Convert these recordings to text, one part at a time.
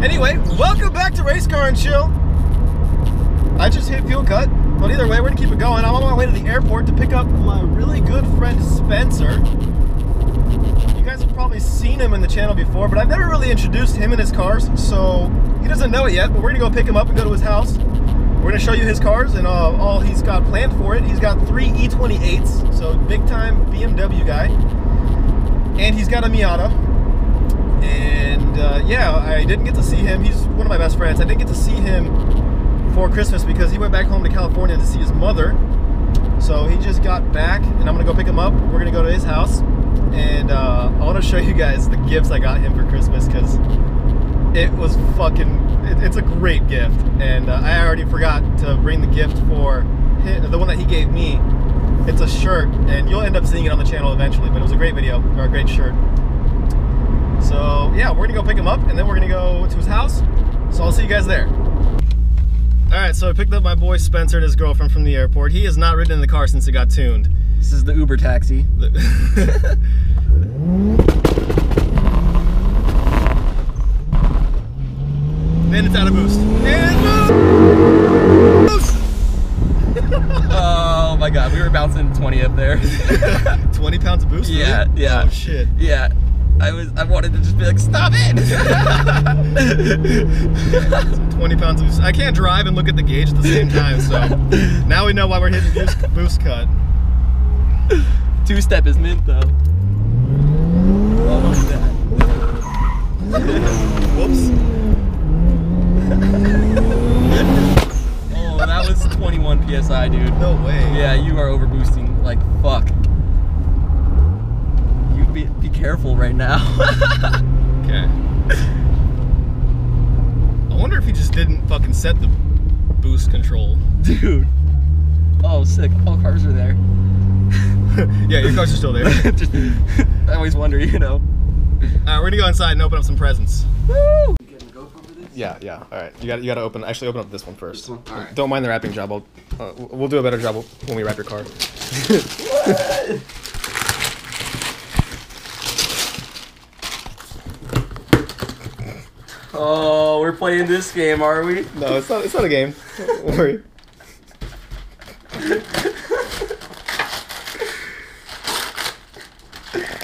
Anyway, welcome back to Racecar and Chill. I just hit fuel cut, but either way, we're gonna keep it going. I'm on my way to the airport to pick up my really good friend Spenser. You guys have probably seen him in the channel before, but I've never really introduced him and his cars, so he doesn't know it yet, but we're gonna go pick him up and go to his house. We're gonna show you his cars and all he's got planned for it. He's got 3 E28s, so big time BMW guy. And he's got a Miata. And yeah, I didn't get to see him. He's one of my best friends. I didn't get to see him for Christmas because he went back home to California to see his mother. So he just got back and I'm gonna go pick him up. We're gonna go to his house. And I wanna show you guys the gifts I got him for Christmas because it was it's a great gift. And I already forgot to bring the gift for the one that he gave me. It's a shirt, and you'll end up seeing it on the channel eventually, but it was a great video, or a great shirt. So yeah, we're gonna go pick him up, and then we're gonna go to his house. So I'll see you guys there. All right, so I picked up my boy Spenser and his girlfriend from the airport. He has not ridden in the car since it got tuned. This is the Uber taxi. And it's out of boost. And boost! Oh my god, we were bouncing 20 up there. 20 pounds of boost? Yeah, really? yeah. Oh shit. Yeah. I wanted to just be like, stop it! 20 pounds of boost. I can't drive and look at the gauge at the same time, so now we know why we're hitting boost cut. 2-step is mint though. What was that? Whoops. Oh, that was 21 PSI, dude. No way. Yeah, you are over boosting like fuck. You be careful right now. Okay. I wonder if he just didn't fucking set the boost control. Dude. Oh, sick. All cars are there. Yeah, your cars are still there. Just, I always wonder, you know. Alright, we're gonna go inside and open up some presents. Woo! Yeah. Alright, you gotta open up this one first. This one? All right. Don't mind the wrapping job. We'll do a better job when we wrap your car. What? Oh, we're playing this game, are we? No, it's not a game. Don't worry.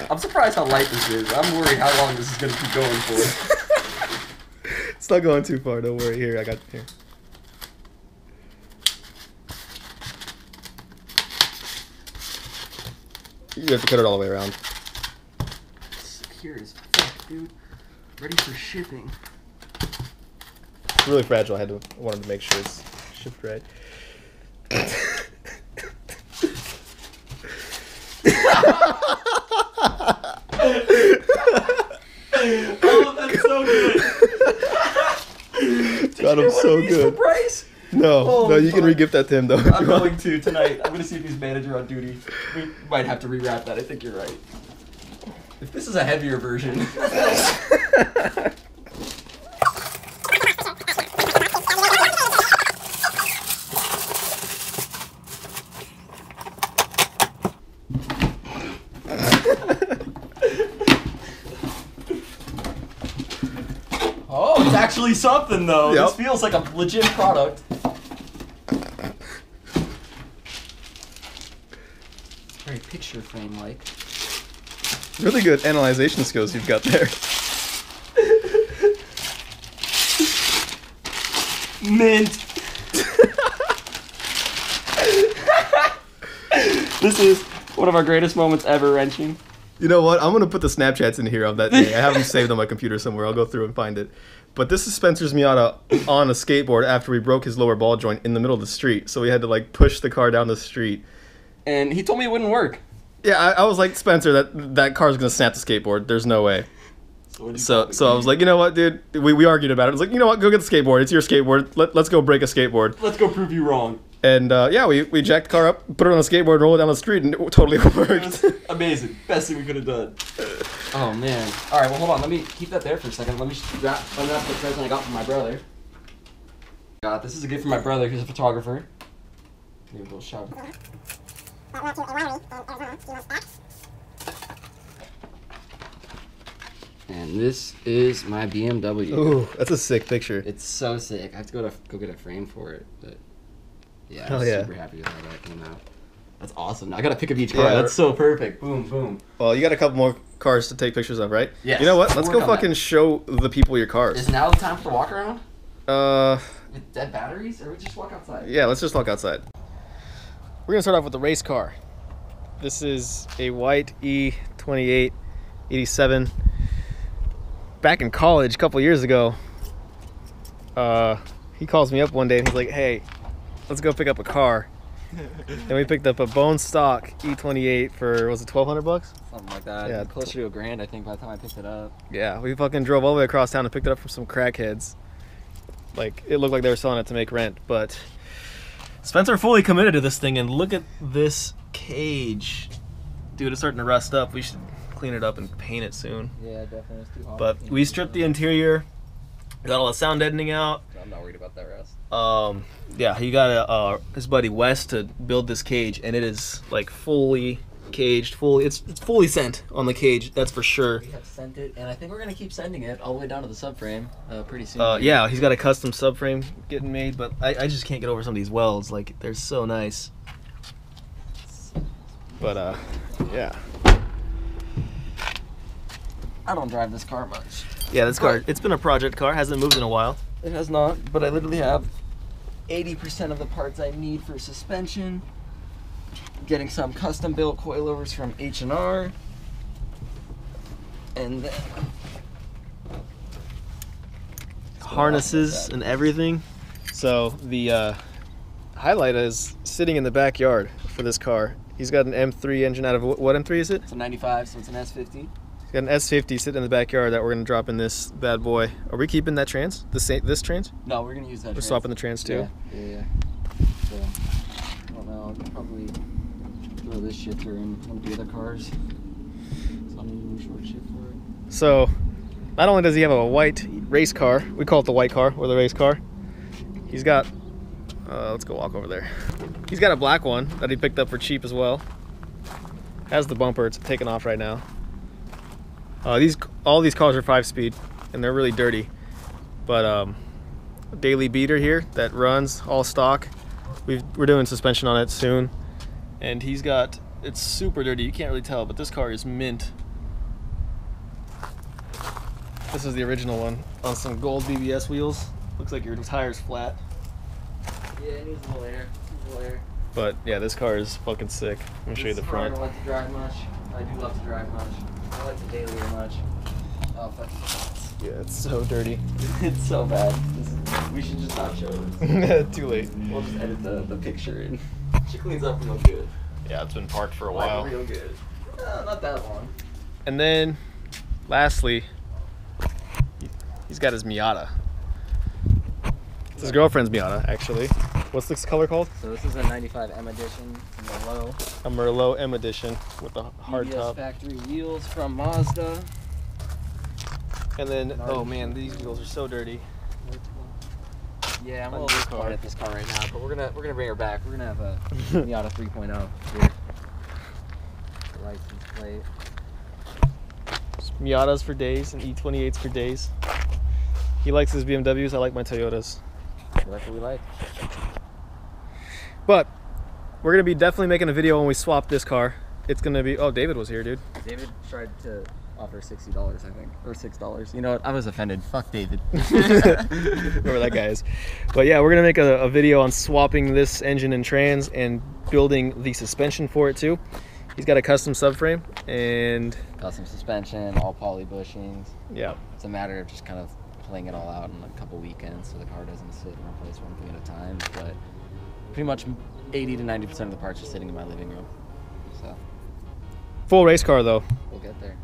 I'm surprised how light this is. I'm worried how long this is gonna keep going for. It's not going too far, don't worry. Here, I got here. You have to cut it all the way around. Secure as fuck, dude. Ready for shipping. It's really fragile. I wanted to make sure it's shipped right. Oh, that's so good. God, I'm so good. Price? No, you can re-gift that to him though. I'm going to tonight. I'm going to see if he's manager on duty. We might have to rewrap that. I think you're right. If this is a heavier version. Oh, it's actually something though. Yep. This feels like a legit product. Very picture frame like. Really good analyzation skills you've got there. Mint. This is one of our greatest moments ever, wrenching. You know what? I'm gonna put the Snapchats in here of that day. I have them saved on my computer somewhere. I'll go through and find it. But this is Spenser's Miata on a skateboard after we broke his lower ball joint in the middle of the street. So we had to like push the car down the street. And he told me it wouldn't work. Yeah, I was like, Spenser, that car's gonna snap the skateboard. There's no way. So I was like, you know what, dude? We argued about it. I was like, you know what? Go get the skateboard. It's your skateboard. Let's go break a skateboard. Let's go prove you wrong. And yeah, we jacked the car up, put it on a skateboard, roll it down the street, and it totally worked. It was amazing. Best thing we could have done. Oh man. All right. Well, hold on. Let me keep that there for a second. Let me unwrap the present I got from my brother. This is a gift from my brother. He's a photographer. Give a little shout. And this is my BMW. Ooh, that's a sick picture. It's so sick. I have to go get a frame for it, but yeah, Hell I'm yeah. super happy with how that came out. That's awesome. Now I gotta pick up each car. Yeah. That's so perfect. Boom, boom. Well, you got a couple more cars to take pictures of, right? Yes. You know what? Let's We'll go work on fucking that. show the people your cars. Is now the time for the walk around? With dead batteries, or we just walk outside? Yeah, let's just walk outside. We're gonna start off with the race car. This is a white E28 87. Back in college a couple years ago, he calls me up one day and he's like, hey, let's go pick up a car. And we picked up a bone stock E28 for, was it 1,200 bucks? Something like that. Yeah. Closer to $1,000, I think, by the time I picked it up. Yeah, we fucking drove all the way across town and picked it up from some crackheads. Like, it looked like they were selling it to make rent, but Spenser fully committed to this thing, and look at this cage. Dude, it's starting to rust up. We should clean it up and paint it soon. Yeah, definitely. It's too hot. But we stripped the interior, got all the sound deadening out. I'm not worried about that rust. Yeah, he got his buddy Wes to build this cage, and it is like fully caged, it's fully sent on the cage, that's for sure. We have sent it, and I think we're gonna keep sending it all the way down to the subframe pretty soon. Yeah, he's got a custom subframe getting made, but I just can't get over some of these welds. Like, they're so nice. But yeah. I don't drive this car much. Yeah, this car, it's been a project car, hasn't moved in a while. It has not, but I literally have 80% of the parts I need for suspension. Getting some custom built coilovers from H&R. And then harnesses and everything. So the highlight is sitting in the backyard for this car. He's got an M3 engine out of, what M3 is it? It's a 95, so it's an S50. He's got an S50 sitting in the backyard that we're gonna drop in this bad boy. Are we keeping that trans? This trans? No, we're gonna use that. We're swapping the trans too. Yeah. So I don't know. I'll probably throw this shifter in one of the other cars. So I'll need a new short shift for it. So not only does he have a white race car, we call it the white car or the race car. He's got, let's go walk over there. He's got a black one that he picked up for cheap as well. Has the bumper, it's taken off right now. All these cars are 5-speed and they're really dirty. But daily beater here that runs all stock. We're doing suspension on it soon. And he's got, it's super dirty, you can't really tell, but this car is mint. This is the original one on some gold BBS wheels. Looks like your tire's flat. Yeah, it needs a little air. But yeah, this car is fucking sick. Let me show you the front. I don't like to drive much. I do love to drive much. I like the daily much. Oh, fuck. Yeah, it's so dirty. It's so bad. We should just not show this. Too late. We'll just edit the picture and she cleans up real good. Yeah, it's been parked for a while. Like real good. Not that long. And then, lastly, he's got his Miata. It's his girlfriend's Miata, actually. What's this color called? So this is a 95 M edition Merlot. A Merlot M edition with the hard BBS top. factory wheels from Mazda. And then, oh man, these wheels are so dirty. Yeah, I'm a little disappointed at this car right now, but we're gonna bring her back. We're gonna have a Miata 3.0 here. The license plate. Miatas for days and E28s for days. He likes his BMWs, I like my Toyotas. We like what we like. But we're gonna be definitely making a video when we swap this car. It's gonna be, oh, David was here, dude. David tried to offer $60, I think, or $6. You know what? I was offended. Fuck David. Whoever that guy is. But yeah, we're gonna make a video on swapping this engine and trans and building the suspension for it too. He's got a custom subframe and custom suspension, all poly bushings. Yeah. It's a matter of just kind of playing it all out in a couple weekends so the car doesn't sit in one place one thing at a time. But pretty much 80 to 90% of the parts are sitting in my living room. So full race car though. we'll get there.